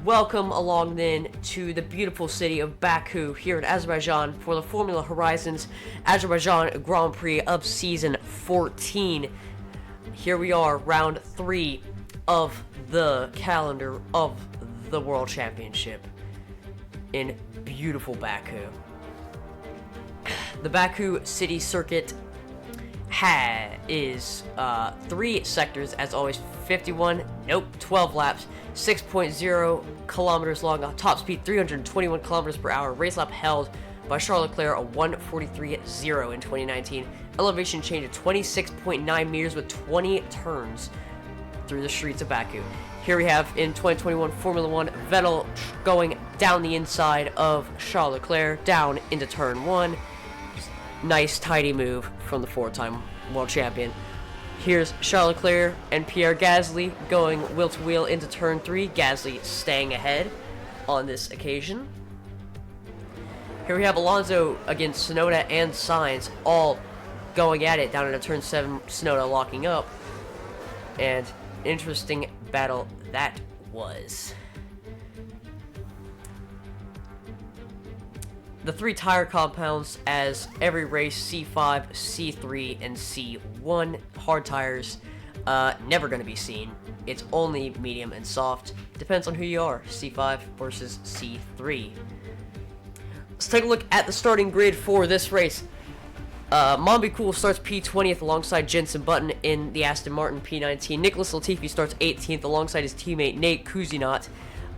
welcome along then to the beautiful city of Baku here in Azerbaijan for the Formula Horizons Azerbaijan Grand Prix of Season 14. Here we are, round 3 of the calendar of the World Championship in beautiful Baku. The Baku City Circuit is 3 sectors, as always, 12 laps, 6.0 kilometers long, top speed 321 kilometers per hour, race lap held by Charles Leclerc a 1:43.0 in 2019, elevation change of 26.9 meters with 20 turns through the streets of Baku. Here we have, in 2021 Formula 1, Vettel going down the inside of Charles Leclerc, down into turn 1. Nice, tidy move from the 4-time world champion. Here's Charles Leclerc and Pierre Gasly going wheel-to-wheel into turn 3. Gasly staying ahead on this occasion. Here we have Alonso against Tsunoda and Sainz, all going at it down into turn 7. Tsunoda locking up. And interesting battle that was. The 3 tire compounds, as every race, C5, C3, and C1. Hard tires, never going to be seen. It's only medium and soft. Depends on who you are, C5 versus C3. Let's take a look at the starting grid for this race. Monbicool starts P20th alongside Jenson Button in the Aston Martin P19. Nicholas Latifi starts 18th alongside his teammate Nate Cousinot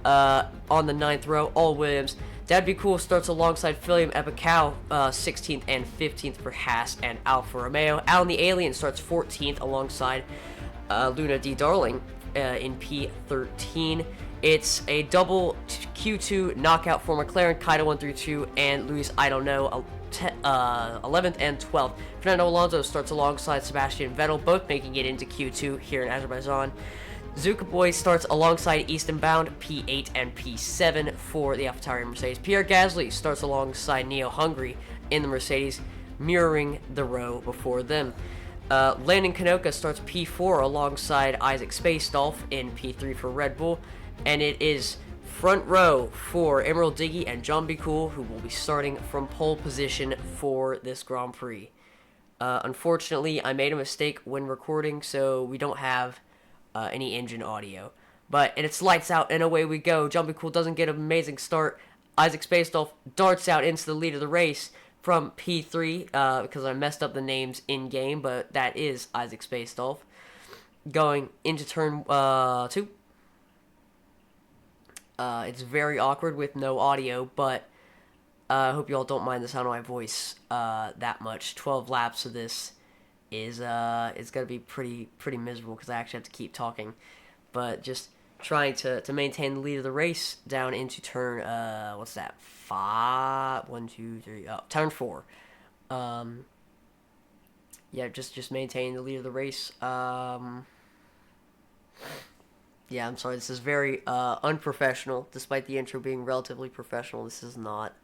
on the 9th row. All Williams. That'd Be Cool starts alongside William Epicau, 16th and 15th for Haas and Alfa Romeo. Alan the Alien starts 14th alongside Luna D. Darling in P13. It's a double Q2 knockout for McLaren, Kaito 1 through 2, and Luis I don't know, 11th and 12th. Fernando Alonso starts alongside Sebastian Vettel, both making it into Q2 here in Azerbaijan. Zuka Boy starts alongside Easton Bound, P8 and P7 for the AlphaTauri Mercedes. Pierre Gasly starts alongside Neo Hungary in the Mercedes, mirroring the row before them. Landon Kanoka starts P4 alongside Isaac Spacedolf in P3 for Red Bull, and it is front row for Emerald Diggy and John B. Cool, who will be starting from pole position for this Grand Prix. Unfortunately, I made a mistake when recording, so we don't have any engine audio. But it's lights out and away we go. Jumpy Cool doesn't get an amazing start. Isaac Spacedolf darts out into the lead of the race from P3 because I messed up the names in game, but that is Isaac Spacedolf going into turn 2. It's very awkward with no audio, but I hope you all don't mind the sound of my voice that much. 12 laps of this is it's gonna be pretty miserable because I actually have to keep talking, but just trying to maintain the lead of the race down into turn what's that, 5, 1, 2, 3, turn 4. Yeah, just maintaining the lead of the race. Yeah, I'm sorry, this is very unprofessional. Despite the intro being relatively professional, this is not.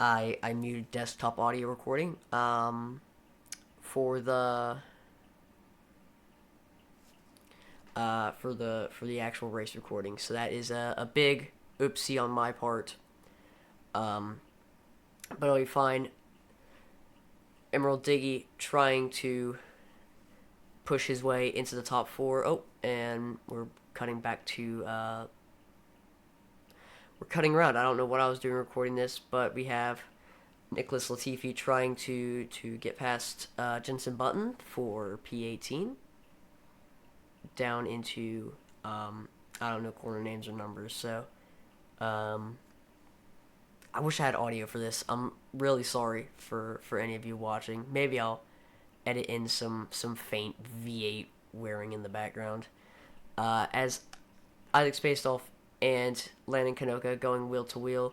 I muted desktop audio recording for the actual race recording. So that is a big oopsie on my part. But it'll be fine. Emerald Diggy trying to push his way into the top 4. Oh, and we're cutting back to we're cutting around. I don't know what I was doing recording this, but we have Nicholas Latifi trying to get past Jenson Button for P18. Down into, I don't know corner names or numbers, so I wish I had audio for this. I'm really sorry for any of you watching. Maybe I'll edit in some faint V8 wearing in the background. As Isaac Spacedolf and Landon Kanoka going wheel-to-wheel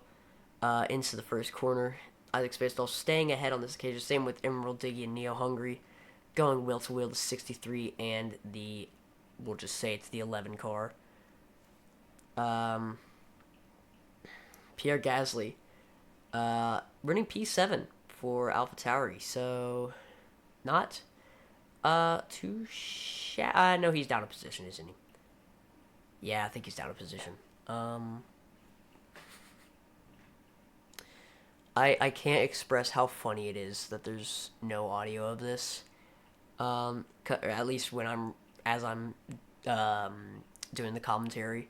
into the first corner. Isaac Spacedolf staying ahead on this occasion. Same with Emerald Diggy and Neo Hungary going wheel-to-wheel to 63 and we'll just say it's the 11 car. Pierre Gasly running P7 for AlphaTauri, so not too no, he's down a position, isn't he? Yeah, I think he's down a position. Um, I can't express how funny it is that there's no audio of this. At least when I'm doing the commentary.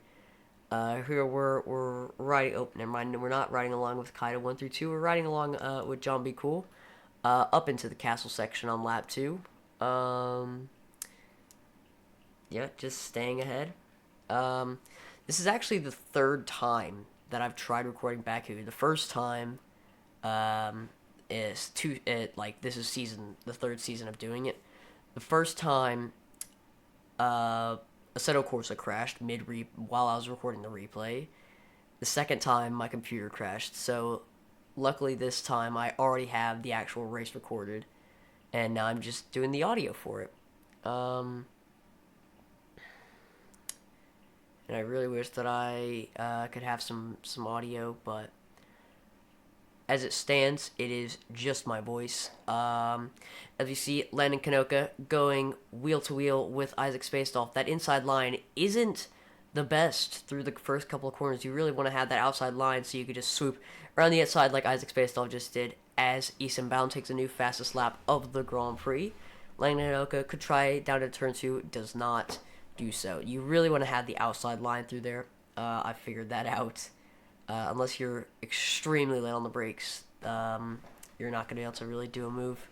Here we're riding. Oh, never mind. We're not riding along with Kaido 1 through 2. We're riding along with John B. Cool, up into the castle section on lap 2. Um, yeah, just staying ahead. Um, this is actually the third time that I've tried recording Baku. The first time um, is like this is the third season of doing it. The first time, Assetto Corsa crashed while I was recording the replay. The second time, my computer crashed. So, luckily this time I already have the actual race recorded, and now I'm just doing the audio for it. Um, and I really wish that I could have some audio, but as it stands, it is just my voice. As you see, Landon Kanoka going wheel to wheel with Isaac Spacedolf. That inside line isn't the best through the first couple of corners. You really want to have that outside line so you could just swoop around the outside like Isaac Spacedolf just did as Easton Bound takes a new fastest lap of the Grand Prix. Landon Kanoka could try down to turn 2, does not do so. You really want to have the outside line through there. I figured that out. Unless you're extremely late on the brakes, you're not going to be able to really do a move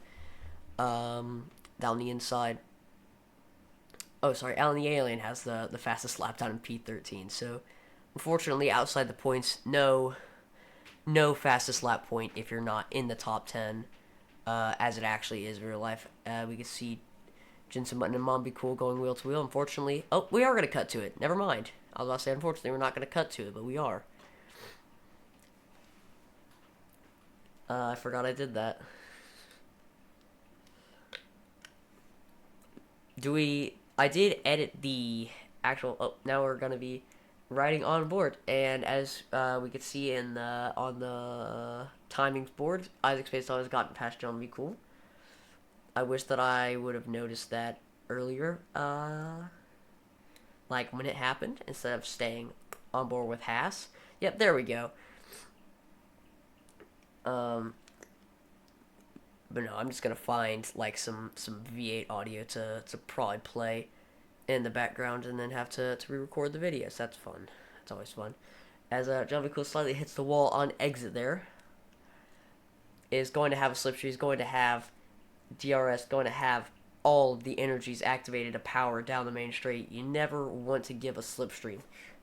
down the inside. Oh, sorry, Alan the Alien has the fastest lap time in P13, so unfortunately, outside the points, no fastest lap point if you're not in the top 10, as it actually is in real life. We can see Jensen Button and Mom Be Cool going wheel to wheel. Unfortunately, oh, we are going to cut to it. Never mind. I was about to say, unfortunately, we're not going to cut to it, but we are. I forgot I did that. I did edit the actual. Oh, now we're gonna be riding on board, and as we could see on the timings board, Isaac Space has gotten past John B. Cool. I wish that I would have noticed that earlier, like when it happened, instead of staying on board with Haas. Yep, there we go. Um, but no, I'm just gonna find like some V8 audio to probably play in the background and then have to re-record the videos. That's fun. That's always fun. As John Vico slightly hits the wall on exit there, is going to have a slipstream. He's going to have DRS, going to have all of the energies activated to power down the main straight. You never want to give a slipstream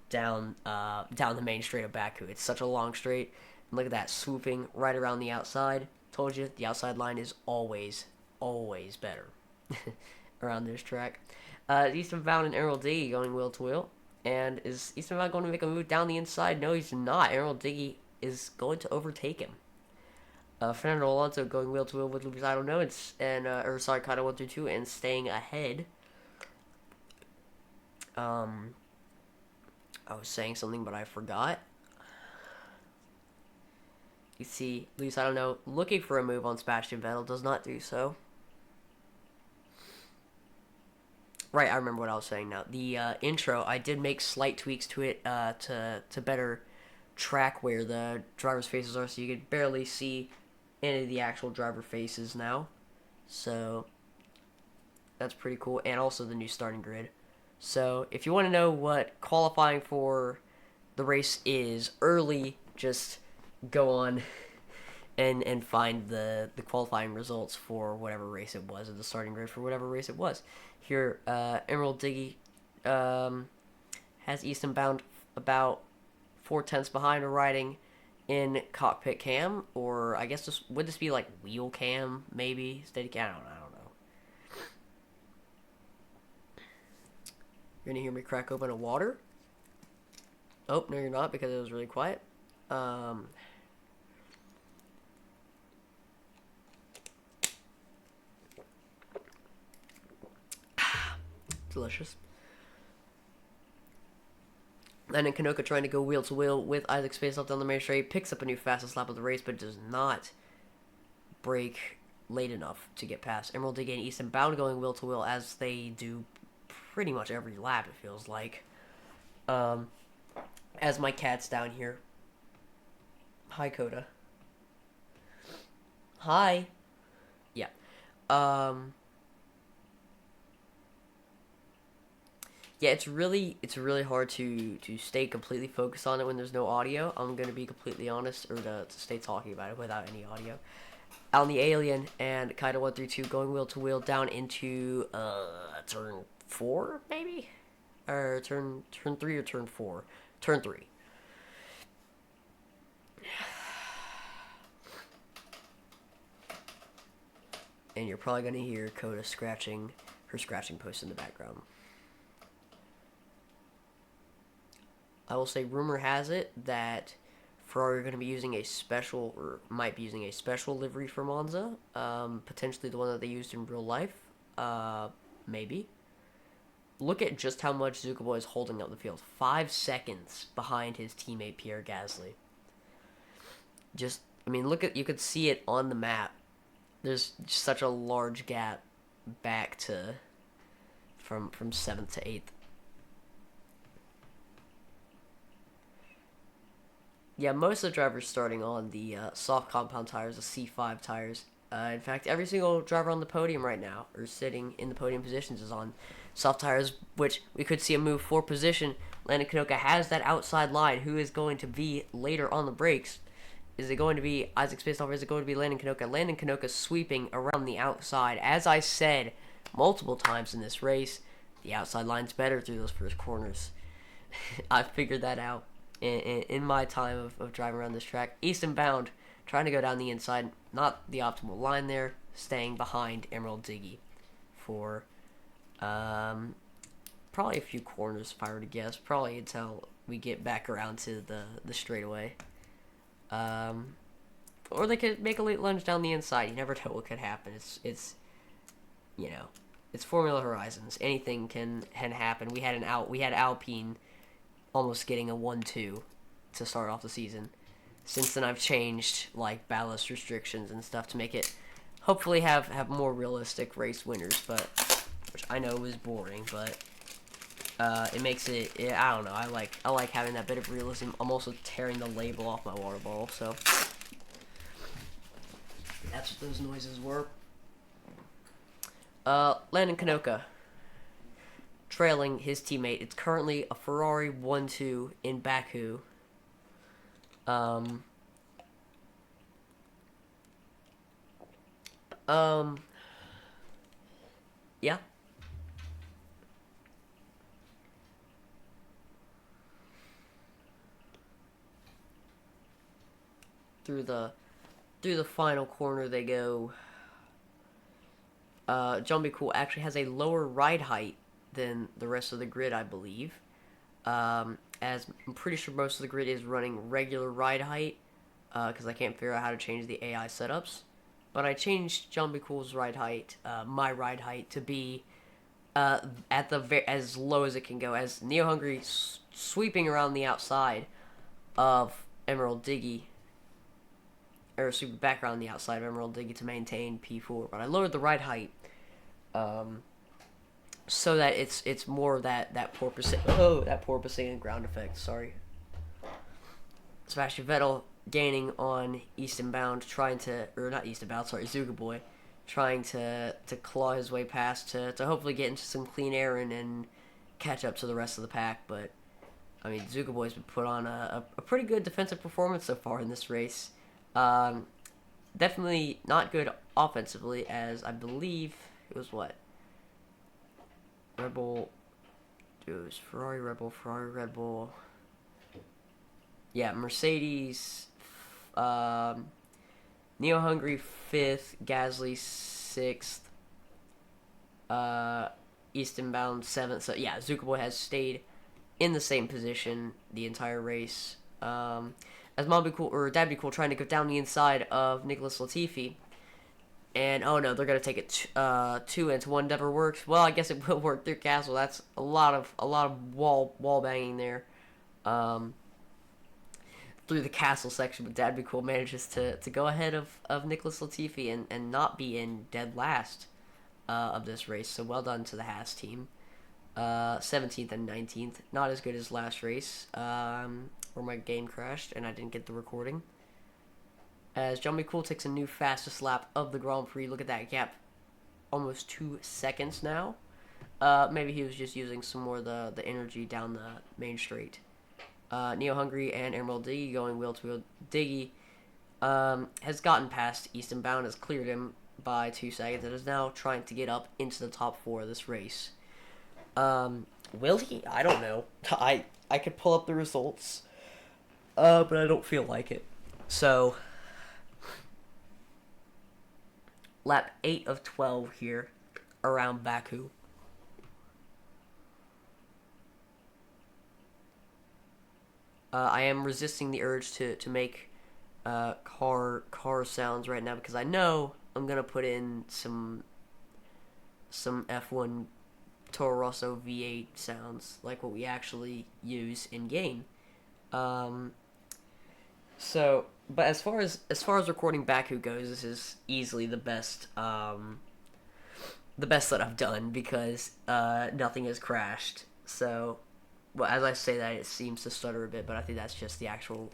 down the main straight of Baku. It's such a long straight. And look at that, swooping right around the outside. Told you, the outside line is always better around this track. Eastbound and Errol Diggy going wheel to wheel. And is Eastbound going to make a move down the inside? No, he's not. Errol Diggy is going to overtake him. Fernando Alonso going wheel to wheel with Lucas, I don't know, Kaido 1 through 2 and staying ahead. I was saying something, but I forgot. You see, Lucas, I don't know, looking for a move on Sebastian Vettel, does not do so. Right, I remember what I was saying now. The intro, I did make slight tweaks to it to better track where the driver's faces are, so you could barely see any of the actual driver faces now. So that's pretty cool, and also the new starting grid. So if you want to know what qualifying for the race is early, just go on and find the qualifying results for whatever race it was, or the starting grid for whatever race it was. Here, Emerald Diggy has Easton Bound about 4/10 behind, or riding in cockpit cam, or I guess would this be like wheel cam, maybe steady cam? I don't know. You're gonna hear me crack open a water. Oh no, you're not, because it was really quiet. Delicious. And then Kanoka trying to go wheel to wheel with Isaac Space down the main straight, picks up a new fastest lap of the race, but does not brake late enough to get past Emerald Diggy and Easton Bound going wheel to wheel, as they do pretty much every lap, it feels like. Um, as my cat's down here. Hi, Coda. Hi. Yeah. Um, yeah, it's really hard to stay completely focused on it when there's no audio. I'm gonna be completely honest, or to stay talking about it without any audio. Out on the alien and kind of 132 going wheel to wheel down into turn 4 maybe, or turn 3 or turn 4, turn 3. And you're probably gonna hear Coda scratching her scratching post in the background. I will say, rumor has it that Ferrari are going to be using a special, or might be using a special livery for Monza. Potentially the one that they used in real life. Maybe. Look at just how much Zuckerboy is holding up the field. 5 seconds behind his teammate Pierre Gasly. Just, I mean, you could see it on the map. There's such a large gap back to from seventh to eighth. Yeah, most of the drivers starting on the soft compound tires, the C5 tires. In fact, every single driver on the podium right now, or sitting in the podium positions, is on soft tires, which we could see a move for position. Landon Canoka has that outside line. Who is going to be later on the brakes? Is it going to be Isaac Spitzoff, or is it going to be Landon Canoka? Landon Canoka sweeping around the outside. As I said multiple times in this race, the outside line's better through those first corners. I figured that out in my time of driving around this track. Eastern bound, trying to go down the inside, not the optimal line there, staying behind Emerald Diggy for probably a few corners, if I were to guess. Probably until we get back around to the straightaway. Or they could make a late lunge down the inside. You never know what could happen. It's you know, it's Formula Horizons. Anything can happen. We had Alpine almost getting a 1-2 to start off the season. Since then, I've changed like ballast restrictions and stuff to make it hopefully have more realistic race winners. But which I know is boring, but it makes it. I don't know. I like having that bit of realism. I'm also tearing the label off my water bottle, so that's what those noises were. Landon Canoka trailing his teammate. It's currently a Ferrari 1-2 in Baku. Um, yeah. Through the final corner they go. John B. Cool actually has a lower ride height than the rest of the grid, I believe. As I'm pretty sure most of the grid is running regular ride height, because I can't figure out how to change the AI setups. But I changed John B. Cool's ride height, my ride height, to be at as low as it can go, as Neo Hungary sweeping around the outside of Emerald Diggy, or sweeping back around the outside of Emerald Diggy to maintain P4. But I lowered the ride height, so that it's more of that porpoising and ground effect. Sorry. Sebastian Vettel gaining on Easton Bound, trying to, or not Easton Bound, sorry, Zuga Boy, trying to claw his way past to hopefully get into some clean air and catch up to the rest of the pack. But I mean, Zuga Boy's been put on a pretty good defensive performance so far in this race. Definitely not good offensively, as I believe it was what? Red Bull. It was Ferrari, Red Bull, Ferrari, Red Bull. Yeah, Mercedes, Neo Hungary 5th, Gasly 6th, Easton Bound 7th. So yeah, Zuckerboy has stayed in the same position the entire race. As Mom Be Cool, or Dad Be Cool, trying to go down the inside of Nicholas Latifi. And oh no, they're gonna take it 2 into 1 never works. Well, I guess it will work through Castle. That's a lot of wall banging there. Through the castle section, but Dad Be Cool manages to go ahead of Nicholas Latifi and not be in dead last of this race. So well done to the Haas team. 17th and 19th. Not as good as last race, where my game crashed and I didn't get the recording. As John McCool takes a new fastest lap of the Grand Prix. Look at that gap. Almost 2 seconds now. Maybe he was just using some more of the energy down the main straight. Neo Hungary and Emerald Diggy going wheel to wheel. Diggy has gotten past Easton Bound, has cleared him by 2 seconds, and is now trying to get up into the top 4 of this race. Will he? I don't know. I could pull up the results, but I don't feel like it. So, lap 8 of 12 here around Baku. I am resisting the urge to make car sounds right now because I know I'm gonna put in some F1 Toro Rosso V8 sounds like what we actually use in game. Um, but as far as recording Baku goes, this is easily the best that I've done because nothing has crashed. So, well, as I say that, it seems to stutter a bit, but I think that's just the actual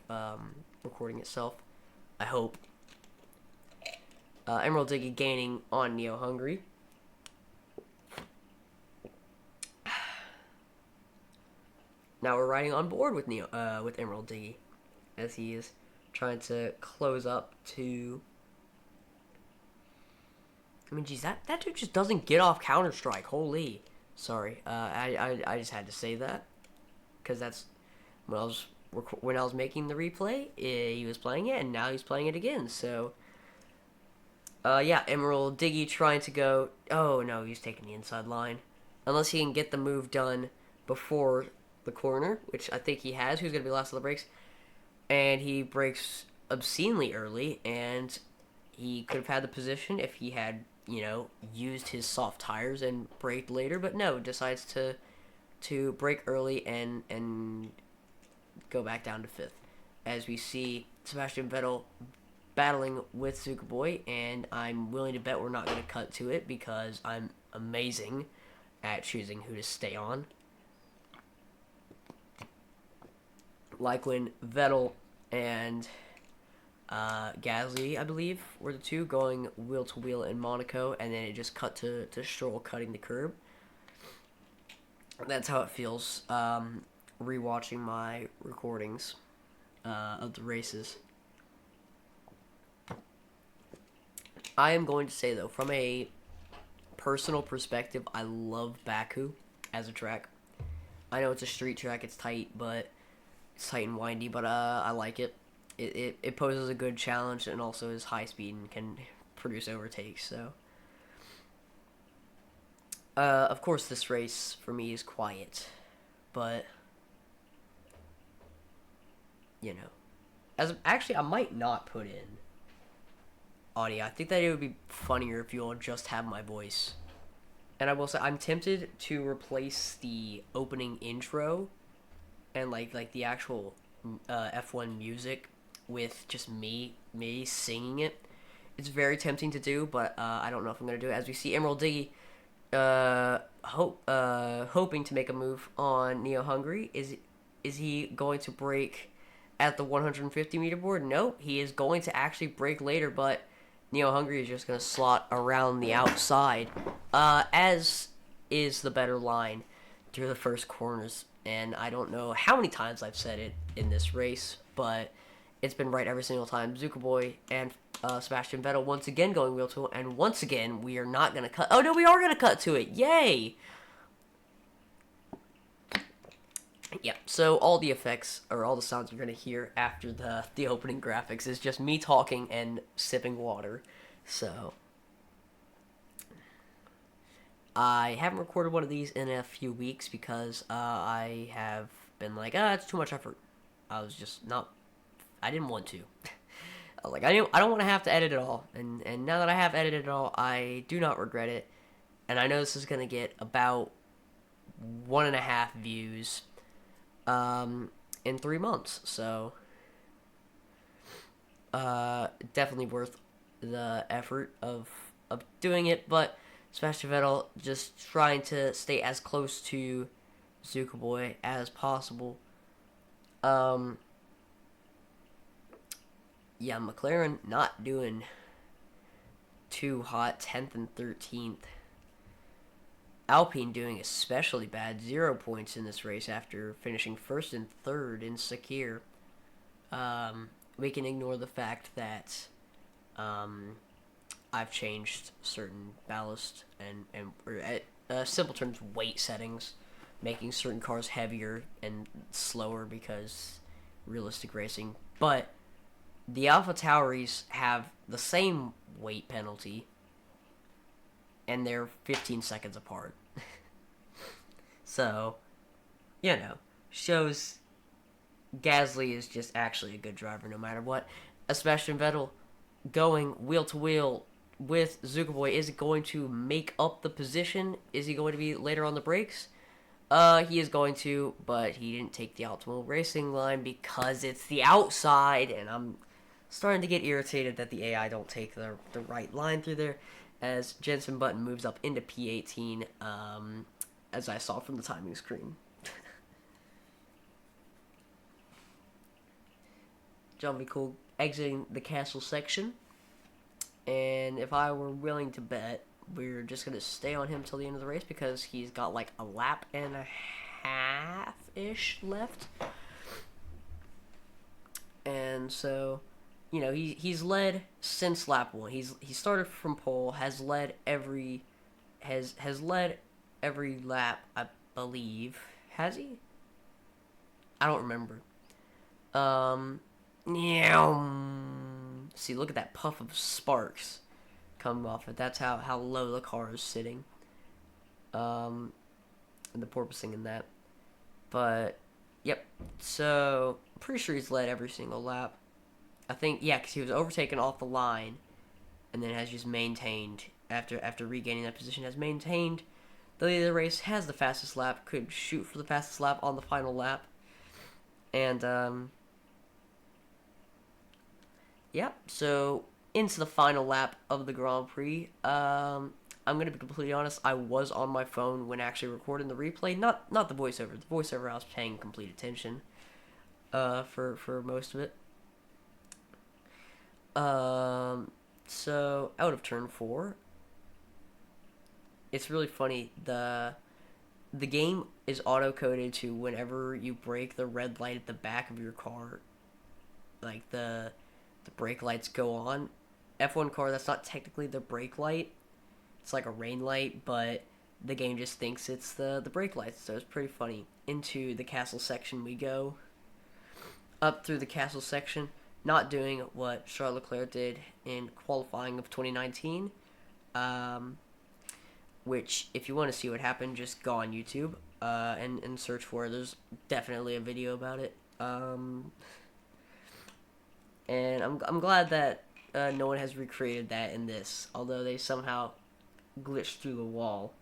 recording itself. I hope. Emerald Diggy gaining on Neo Hungary. Now we're riding on board with with Emerald Diggy, as he is trying to close up to. I mean, geez, that dude just doesn't get off Counter Strike. Holy, sorry. I just had to say that because that's when I was making the replay. He was playing it, and now he's playing it again. So, yeah, Emerald Diggy trying to go. Oh no, he's taking the inside line. Unless he can get the move done before the corner, which I think he has. Who's gonna be last of the brakes? And he brakes obscenely early, and he could have had the position if he had, used his soft tires and braked later. But no, decides to brake early and go back down to 5th. As we see Sebastian Vettel battling with Zuka Boy, and I'm willing to bet we're not going to cut to it because I'm amazing at choosing who to stay on. Like when Vettel and Gasly, I believe, were the two going wheel to wheel in Monaco, and then it just cut to Stroll cutting the curb. That's how it feels rewatching my recordings of the races. I am going to say, though, from a personal perspective, I love Baku as a track. I know it's a street track, it's tight, it's tight and windy, but I like it. It poses a good challenge and also is high speed and can produce overtakes. So, of course, this race for me is quiet, but actually, I might not put in audio. I think that it would be funnier if you all just have my voice. And I will say, I'm tempted to replace the opening intro and like the actual F1 music with just me singing it. It's very tempting to do, but I don't know if I'm gonna do it. As we see Emerald Diggy hoping to make a move on Neo Hungary. Is he going to break at the 150 meter board? Nope, he is going to actually break later, but Neo Hungary is just going to slot around the outside, as is the better line through the first corners. And I don't know how many times I've said it in this race, but it's been right every single time. Zuka Boy and Sebastian Vettel once again going wheel to wheel, and once again we are not going to cut. Oh no, we are going to cut to it. Yay! Yeah, so all the effects, or all the sounds you're going to hear after the opening graphics is just me talking and sipping water. So, I haven't recorded one of these in a few weeks because I have been like, it's too much effort. I was just not, I didn't want to. I don't want to have to edit it all. And now that I have edited it all, I do not regret it. And I know this is going to get about 1.5 views in 3 months, so definitely worth the effort of doing it. But Sebastian Vettel just trying to stay as close to Zuckerboy as possible. Um, yeah, McLaren not doing too hot, 10th and 13th. Alpine doing especially bad, 0 points in this race after finishing first and third in Sakir. We can ignore the fact that I've changed certain ballast and simple terms, weight settings, making certain cars heavier and slower because realistic racing. But the Alpha Tauris have the same weight penalty, and they're 15 seconds apart. So, shows Gasly is just actually a good driver no matter what. Sebastian Vettel going wheel to wheel with Zuckerboy. Is it going to make up the position? Is he going to be later on the brakes? He is going to, but he didn't take the optimal racing line because it's the outside, and I'm starting to get irritated that the AI don't take the right line through there as Jenson Button moves up into P18, as I saw from the timing screen. John B. Cool exiting the castle section, and if I were willing to bet, we're just going to stay on him till the end of the race because he's got like a lap and a half-ish left. And so, he's led since lap 1. He started from pole, has led every lap, I believe. Has he? I don't remember. See, look at that puff of sparks coming off it. That's how low the car is sitting. And the porpoising in that. But, yep. So, I'm pretty sure he's led every single lap. I think, yeah, because he was overtaken off the line and then has just maintained, after regaining that position, has maintained the lead of the race, has the fastest lap, could shoot for the fastest lap on the final lap. And, yep, so into the final lap of the Grand Prix. I'm going to be completely honest, I was on my phone when actually recording the replay, not the voiceover. The voiceover I was paying complete attention for most of it. So out of turn 4, it's really funny. The game is auto-coded to whenever you brake, the red light at the back of your car, like the brake lights go on. F1 car, that's not technically the brake light. It's like a rain light, but the game just thinks it's the brake lights, so it's pretty funny. Into the castle section we go. Up through the castle section, not doing what Charles Leclerc did in qualifying of 2019, which, if you want to see what happened, just go on YouTube and search for it. There's definitely a video about it. And I'm glad that no one has recreated that in this, although they somehow glitched through the wall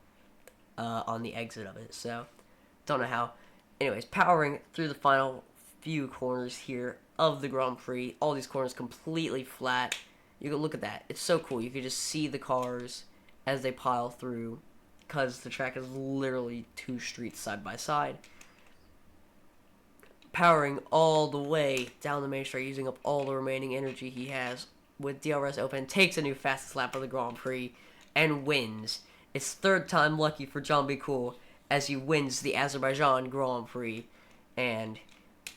on the exit of it, so don't know how. Anyways, powering through the final few corners here of the Grand Prix. All these corners completely flat. You can look at that. It's so cool. You can just see the cars as they pile through because the track is literally 2 streets side by side. Powering all the way down the main straight, using up all the remaining energy he has with DRS open, takes a new fastest lap of the Grand Prix and wins. It's 3rd time lucky for John B. Cool as he wins the Azerbaijan Grand Prix. And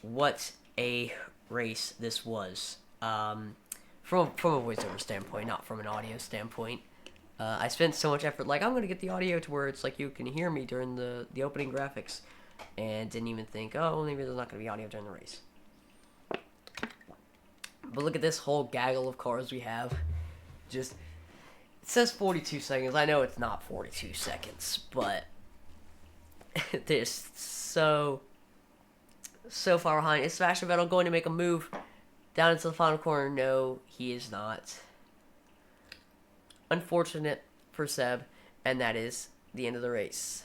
what a race this was. From a voiceover standpoint, not from an audio standpoint. I spent so much effort, like, I'm going to get the audio to where it's like you can hear me during the opening graphics. And didn't even think, oh, maybe there's not going to be audio during the race. But look at this whole gaggle of cars we have. Just, it says 42 seconds. I know it's not 42 seconds, but they're so far behind. Is Sebastian Vettel going to make a move down into the final corner? No, he is not. Unfortunate for Seb, and that is the end of the race.